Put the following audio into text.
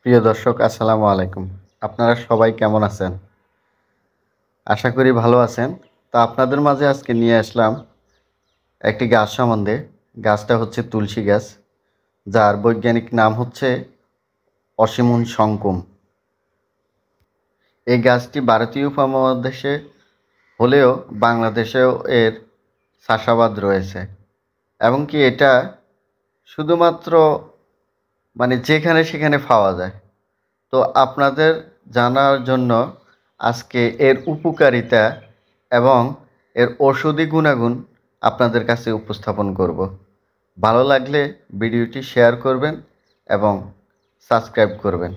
প্রিয় দর্শক, আসসালামু আলাইকুম। আপনারা সবাই কেমন আছেন? আশা করি ভালো আছেন। তো আপনাদের মাঝে আজকে নিয়ে আসলাম একটি গাছ সম্বন্ধে। গাছটা হচ্ছে তুলসী গাছ, যার বৈজ্ঞানিক নাম হচ্ছে অসিমন শঙ্কুম। এই গাছটি ভারতীয় উপমহাদেশে হলেও বাংলাদেশেও এর চাষাবাদ রয়েছে, এবং কি এটা শুধুমাত্র যেখানে সেখানে পাওয়া যায়। তো আপনাদের জানার জন্য আজকে এর উপকারিতা এবং এর ঔষধি গুণাগুণ আপনাদের কাছে উপস্থাপন করব। ভালো লাগলে ভিডিওটি শেয়ার করবেন এবং সাবস্ক্রাইব করবেন।